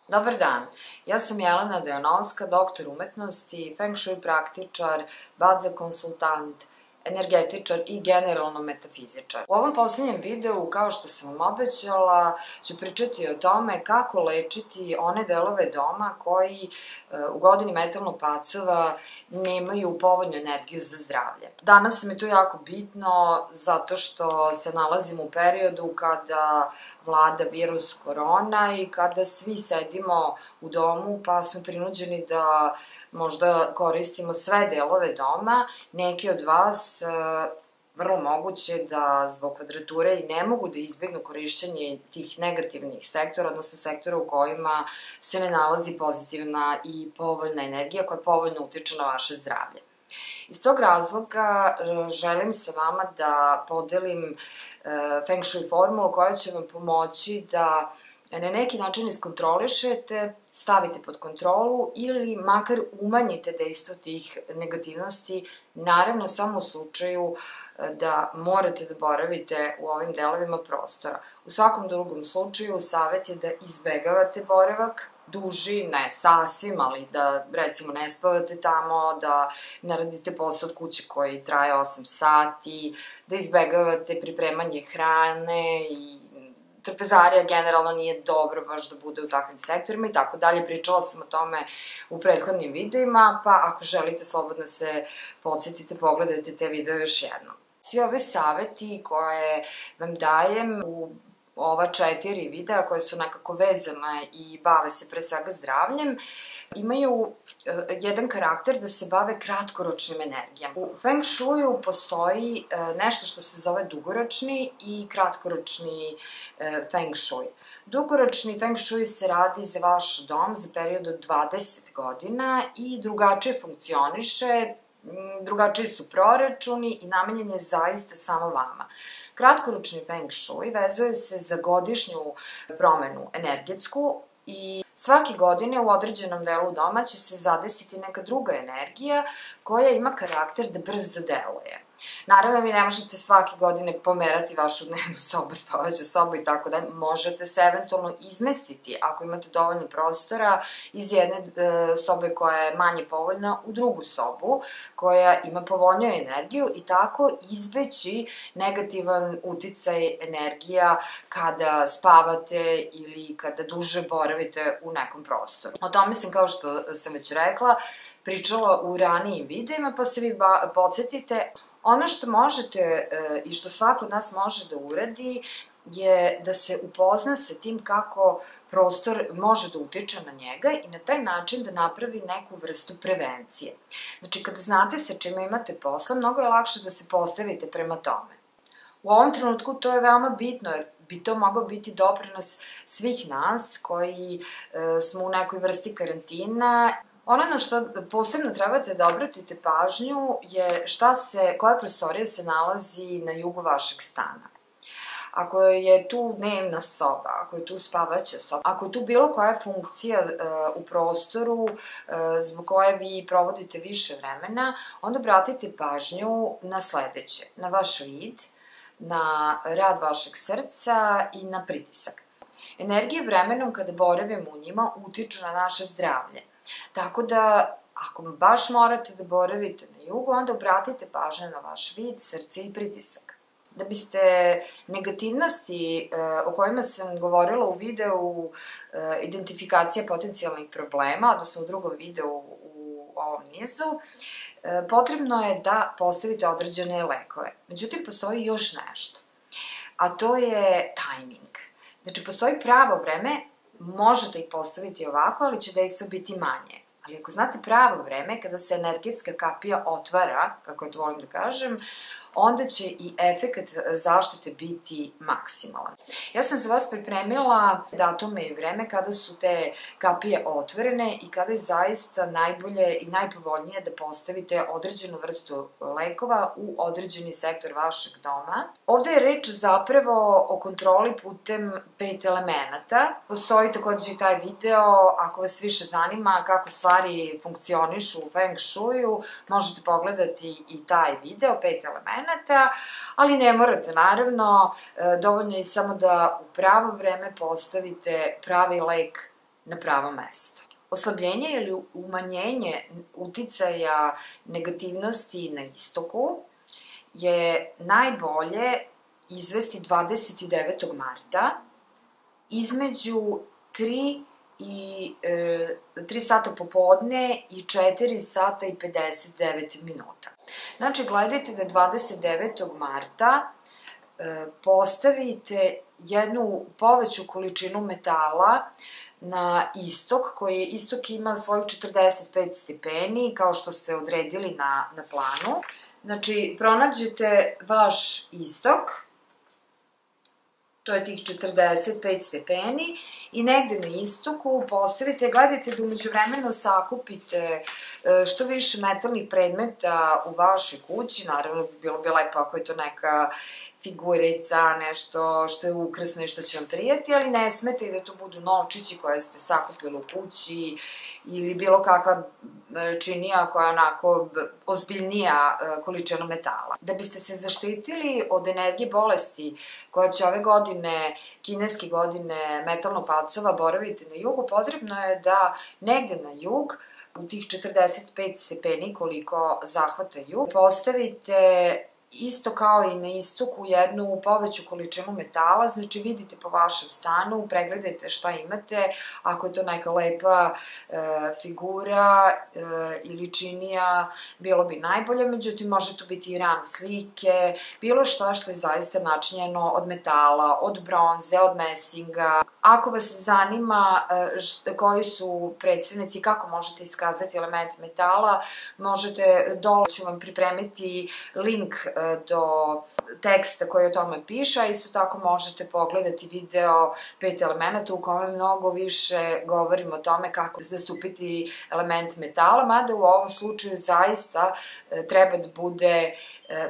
Dobar dan, ja sam Jelena Dejanovska, doktor umetnosti, feng shui praktičar, badza konsultant, energetičar i generalno metafizičar. U ovom poslednjem videu, kao što sam vam obećala, ću pričati o tome kako lečiti one delove doma koji u godini metalnog pacova nemaju povoljnu energiju za zdravlje. Danas mi je to jako bitno zato što se nalazimo u periodu kada vlada virus korona i kada svi sedimo u domu pa smo prinuđeni da možda koristimo sve delove doma. Neki od vas vrlo moguće da zbog kvadrature i ne mogu da izbegnu korišćenje tih negativnih sektora, odnosno sektora u kojima se ne nalazi pozitivna i povoljna energija koja povoljno utiče na vaše zdravlje. Iz tog razloga želim sa vama da podelim feng shui formulu koja će vam pomoći da na neki način iskontrolišete, stavite pod kontrolu ili makar umanjite dejstvo tih negativnosti, naravno samo u slučaju da morate da boravite u ovim delovima prostora. U svakom drugom slučaju savet je da izbegavate boravak duži, ne sasvim, ali da recimo ne spavate tamo, da ne radite posao od kuće koji traje 8 sati, da izbegavate pripremanje hrane i trpezarija generalno nije dobro baš da bude u takvim sektorima i tako dalje. Pričala sam o tome u prethodnim videima, pa ako želite slobodno se podsjetite, pogledajte te video još jednom. Svi ove saveti koje vam dajem u ova 4 videa koje su nekako vezane i bave se pre svega zdravljem, imaju jedan karakter da se bave kratkoročnim energijama. U feng shuiju postoji nešto što se zove dugoročni i kratkoročni feng shui. Dugoročni feng shui se radi za vaš dom za period od 20 godina i drugačije funkcioniše, drugačiji su proračuni i namenjen je zaista samo vama. Kratkoročni feng shui vezuje se za godišnju promenu energetsku i svake godine u određenom delu doma će se zadesiti neka druga energija koja ima karakter da brzo deluje. Naravno, vi ne možete svake godine pomerati vašu dnevnu sobu, spavaću sobu i tako dalje. Možete se eventualno izmestiti, ako imate dovoljno prostora, iz jedne sobe koja je manje povoljna u drugu sobu, koja ima povoljniju energiju i tako izbeći negativan uticaj energija kada spavate ili kada duže boravite u nekom prostoru. O tome sam, kao što sam već rekla, pričala u ranijim videima, pa se vi podsjetite. Ono što možete i što svako od nas može da uradi je da se upozna sa tim kako prostor može da utiče na njega i na taj način da napravi neku vrstu prevencije. Znači, kada znate sa čime imate posla, mnogo je lakše da se postavite prema tome. U ovom trenutku to je veoma bitno, jer bi to mogao biti doprinos svih nas koji smo u nekoj vrsti karantina. Ono na što posebno trebate da obratite pažnju je koja prostorija se nalazi na jugu vašeg stana. Ako je tu dnevna soba, ako je tu spavaća soba, ako je tu bilo koja funkcija u prostoru zbog koje vi provodite više vremena, onda obratite pažnju na sledeće, na vaš vid, na rad vašeg srca i na pritisak. Energije vremenom kada boravimo u njima utiču na naše zdravlje. Tako da, ako baš morate da boravite na jugu, onda obratite pažnju na vaš vid, srce i pritisak. Da biste negativnosti o kojima sam govorila u videu identifikacija potencijalnih problema, odnosno u drugom videu u ovom nizu, potrebno je da postavite određene lekove. Međutim, postoji još nešto, a to je tajming. Znači, postoji pravo vreme, možete ih postaviti ovako, ali će dejstvo biti manje. Ali ako znate pravo vreme, kada se energetska kapija otvara, kako ja to volim da kažem, onda će i efekat zaštite biti maksimalan. Ja sam za vas pripremila datume i vreme kada su te kapije otvorene i kada je zaista najbolje i najpovoljnije da postavite određenu vrstu lekova u određeni sektor vašeg doma. Ovde je reč zapravo o kontroli putem 5 elemenata. Postoji takođe i taj video, ako vas više zanima kako stvari funkcionišu u feng shuiju, možete pogledati i taj video, 5 elemenata. Ali ne morate, naravno, dovoljno je samo da u pravo vreme postavite pravi lek na pravo mesto. Oslabljenje ili umanjenje uticaja negativnosti na istoku je najbolje izvesti 29. marta između 3 sata popodne i 4 sata i 59 minuta. Znači, gledajte da 29. marta postavite jednu poveću količinu metala na istok, koji istok ima svojih 45 stepeni, kao što ste odredili na planu. Znači, pronađete vaš istok, to je tih 45 stepeni, i negde na istoku postavite, gledajte da umeđu vremenu sakupite što više metalnih predmeta u vašoj kući, naravno bilo bi lepo ako je to neka figurica, nešto što je ukrasno i što će vam prijati, ali ne smete i da to budu novčići koje ste sakupili u kući ili bilo kakva činija koja je onako ozbiljnija količina metala. Da biste se zaštitili od energije bolesti koja će ove godine, kineske godine metalnog pacova, boraviti na jugu, potrebno je da negde na jug, u tih 45 stepeni koliko zahvata jug, postavite isto kao i na istoku jednu poveću količinu metala, znači vidite po vašem stanu, pregledajte šta imate, ako je to neka lepa figura ili činija, bilo bi najbolje, međutim može to biti i ram slike, bilo šta što je zaista načinjeno od metala, od bronze, od mesinga. Ako vas zanima koji su predstavnici, kako možete iskazati element metala, možete, dole ću vam pripremiti link do teksta koji o tome piše, a isto tako možete pogledati video 5 elemenata u kome mnogo više govorim o tome kako zastupiti element metala, mada u ovom slučaju zaista treba da bude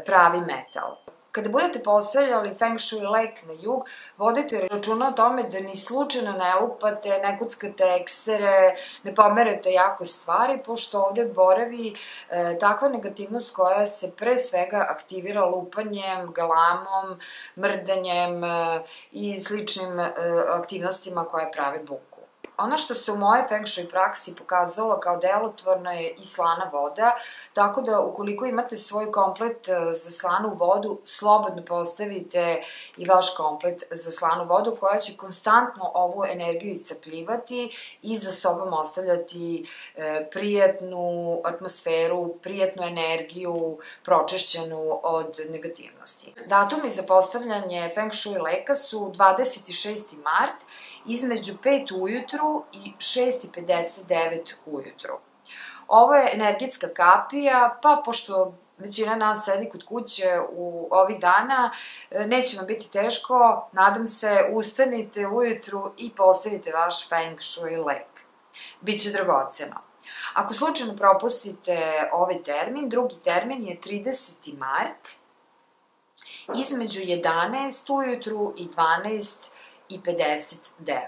pravi metal. Kada budete postavljali Feng Shui lek na jug, vodite računa o tome da ni slučajno ne lupate, ne kuckate eksere, ne pomerate jako stvari, pošto ovde boravi takva negativnost koja se pre svega aktivira lupanjem, galamom, mrdanjem i sličnim aktivnostima koje prave buku. Ono što se u moje Feng Shui praksi pokazalo kao delotvorno je i slana voda, tako da ukoliko imate svoj komplet za slanu vodu, slobodno postavite i vaš komplet za slanu vodu koja će konstantno ovu energiju iscrpljivati i za sobom ostavljati prijatnu atmosferu, prijatnu energiju, pročišćenu od negativnosti. Datumi za postavljanje Feng Shui leka su 26. mart između 5 ujutru i 6:59 ujutru. Ovo je energetska kapija, pa pošto većina nas sedi kod kuće u ovih dana, neće vam biti teško, nadam se, ustanite ujutru i postavite vaš Feng Shui lek. Biće dragoceno. Ako slučajno propustite ovaj termin, drugi termin je 30. mart, između 11 ujutru i 12:59.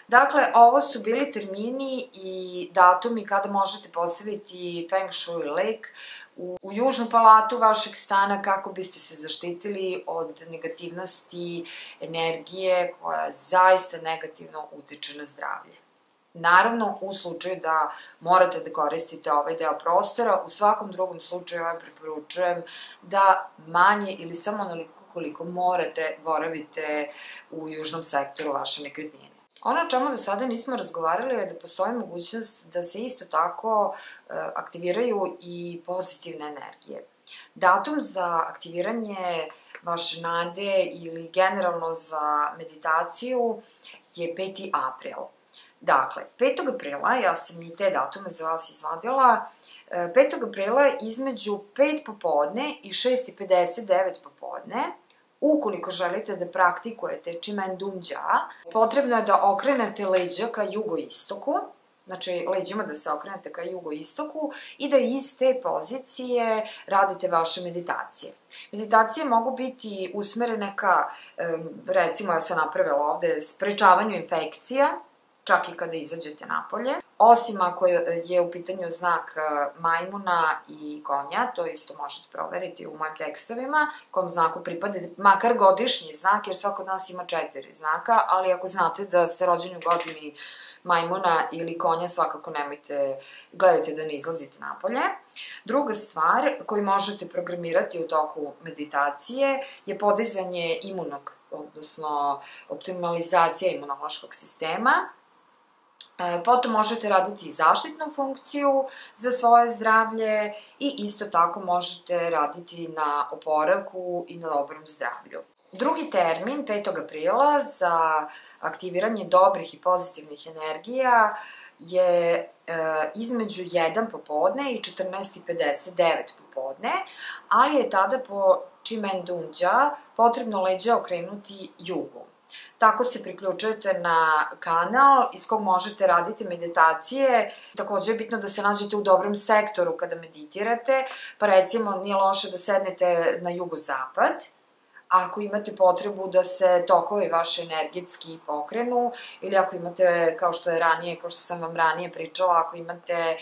Dakle, ovo su bili termini i datumi kada možete postaviti Feng Shui lek u južnu palatu vašeg stana kako biste se zaštitili od negativnosti, energije koja zaista negativno utiče na zdravlje. Naravno, u slučaju da morate da koristite ovaj deo prostora, u svakom drugom slučaju vam preporučujem da manje ili samo onoliko koliko morate boravite u južnom sektoru vaše nekretnine. Ono o čemu do sada nismo razgovarali je da postoji mogućnost da se isto tako aktiviraju i pozitivne energije. Datum za aktiviranje vaše nade ili generalno za meditaciju je 5. april. Dakle, 5. aprila, ja sam i te datume za vas izvadila, 5. aprila između 5 popodne i 6:59 popodne, ukoliko želite da praktikujete Qimen Dungja, potrebno je da okrenete leđa ka jugoistoku, znači leđima da se okrenete ka jugoistoku i da iz te pozicije radite vaše meditacije. Meditacije mogu biti usmerene ka, recimo ja sam napravila ovde, sprečavanju infekcija, čak i kada izađete napolje. Osim ako je u pitanju znak majmuna i konja, to isto možete proveriti u mojim tekstovima, kom znaku pripada makar godišnji znak, jer svako od nas ima 4 znaka, ali ako znate da ste rođeni u godini majmuna ili konja, svakako gledajte da ne izlazite napolje. Druga stvar koju možete programirati u toku meditacije je podizanje odnosno optimalizacija imunološkog sistema. Potom možete raditi i zaštitnu funkciju za svoje zdravlje i isto tako možete raditi na oporavku i na dobrom zdravlju. Drugi termin, 5. aprila, za aktiviranje dobrih i pozitivnih energija je između 1 popodne i 14:59 popodne, ali je tada po Čimendunđa potrebno leđa okrenuti jugu. Tako se priključujete na kanal iz kog možete raditi meditacije. Takođe je bitno da se nađete u dobrom sektoru kada meditirate, pa recimo nije loše da sednete na jugozapad. Ako imate potrebu da se tokovi vaše energetski pokrenu ili ako imate, kao što sam vam ranije pričala, ako imate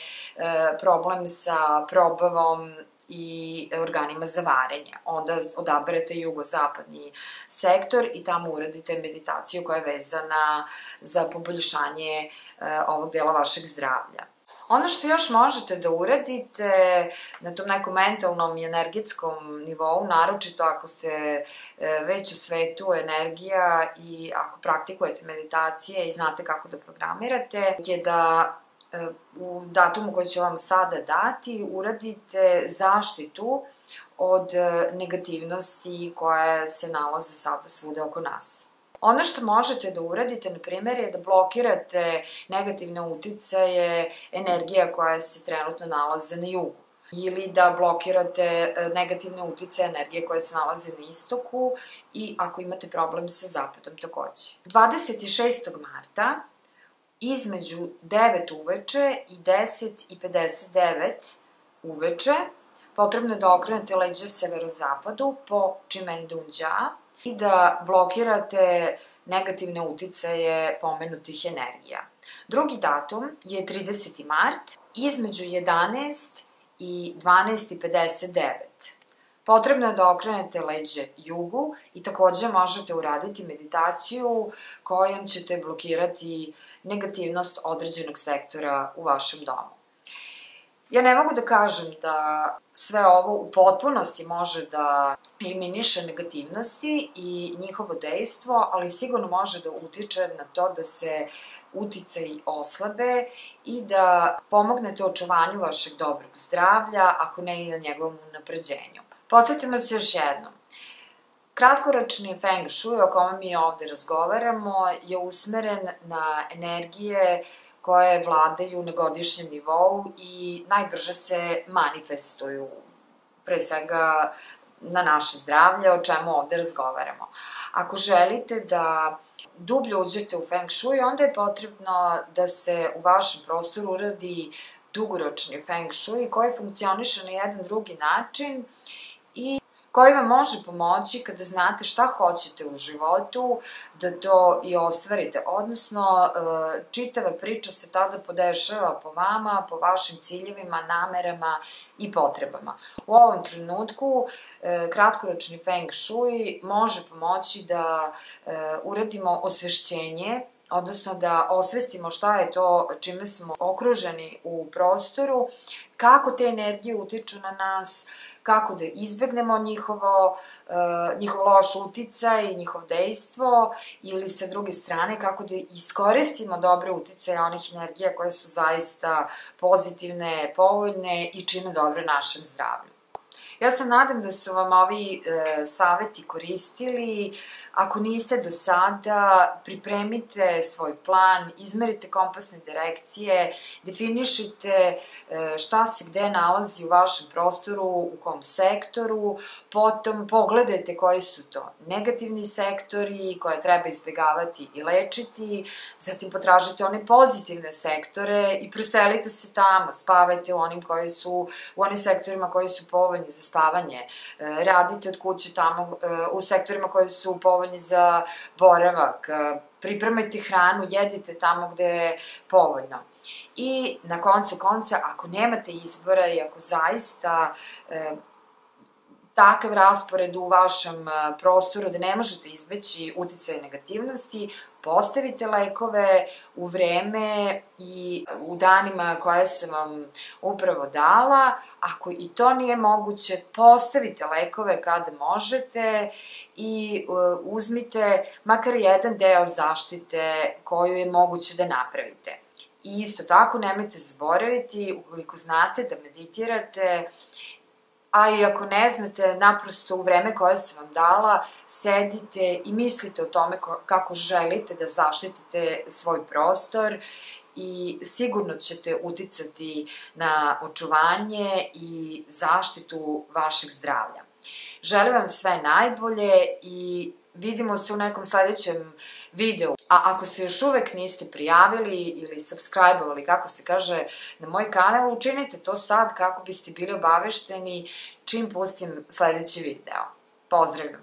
problem sa probavom i organima za varenje, onda odaberete jugozapadni sektor i tamo uradite meditaciju koja je vezana za poboljšanje ovog dela vašeg zdravlja. Ono što još možete da uradite na tom nekom mentalnom i energetskom nivou, naročito ako ste već u svetu energija i ako praktikujete meditacije i znate kako da programirate, je da u datumu koji ću vam sada dati uradite zaštitu od negativnosti koja se nalaze sada svuda oko nas. Ono što možete da uradite, na primjer, je da blokirate negativne uticaje energija koja se trenutno nalaze na jugu. Ili da blokirate negativne uticaje energije koje se nalaze na istoku i ako imate problem sa zapadom takođe. 26. marta između 9 uveče i 10:59 uveče potrebno je da okrenete leđa severozapadu po Čimendunđa i da blokirate negativne uticaje pomenutih energija. Drugi datum je 30. mart između 11 i 12:59. Potrebno je da okrenete leđe jugu i takođe možete uraditi meditaciju kojom ćete blokirati negativnost određenog sektora u vašem domu. Ja ne mogu da kažem da sve ovo u potpunosti može da eliminiše negativnosti i njihovo dejstvo, ali sigurno može da utiče na to da se uticaji oslabe i da pomognete očuvanju vašeg dobrog zdravlja, ako ne i na njegovom unapređenju. Podsjetimo se još jednom. Kratkoročni feng shui, o kome mi ovde razgovaramo, je usmeren na energije koje vladaju na godišnjem nivou i najbrže se manifestuju, pre svega na naše zdravlje, o čemu ovde razgovaramo. Ako želite da dublje uđete u feng shui, onda je potrebno da se u vašem prostoru uradi dugoročni feng shui koji funkcioniše na jedan drugi način i koji vam može pomoći kada znate šta hoćete u životu, da to i ostvarite. Odnosno, čitava priča se tada podešava po vama, po vašim ciljevima, namerama i potrebama. U ovom trenutku, kratkoročni feng shui može pomoći da uradimo osvešćenje, odnosno da osvestimo šta je to čime smo okruženi u prostoru, kako te energije utiču na nas, kako da izbegnemo njihov loš uticaj, njihov dejstvo, ili sa druge strane kako da iskoristimo dobre uticaje onih energija koje su zaista pozitivne, povoljne i čine dobro našem zdravlju. Ja se nadam da su vam ovi saveti koristili. Ako niste do sada, pripremite svoj plan, izmerite kompasne direkcije, definišite šta se gde nalazi u vašem prostoru, u kom sektoru, potom pogledajte koji su to negativni sektori koje treba izbjegavati i lečiti, zatim potražite one pozitivne sektore i preselite se tamo, spavajte u onim sektorima koji su povoljni za spavanje, radite od kuće tamo u sektorima koji su povoljni za boravak, pripremajte hranu, jedite tamo gde je povoljno. I na koncu konca, ako nemate izbora i ako zaista takav raspored u vašem prostoru da ne možete izbeći uticaj negativnosti, postavite lekove u vreme i u danima koje sam vam upravo dala. Ako i to nije moguće, postavite lekove kada možete i uzmite makar jedan deo zaštite koju je moguće da napravite. I isto tako nemojte zaboraviti, ukoliko znate da meditirate, a i ako ne znate, naprosto u vreme koje sam vam dala, sedite i mislite o tome kako želite da zaštitite svoj prostor i sigurno ćete uticati na očuvanje i zaštitu vašeg zdravlja. Želim vam sve najbolje i vidimo se u nekom sledećem videu. A ako se još uvek niste prijavili ili subscribe-ovali, kako se kaže, na moj kanal, učinite to sad kako biste bili obavešteni čim pustim sledeći video. Pozdravljam!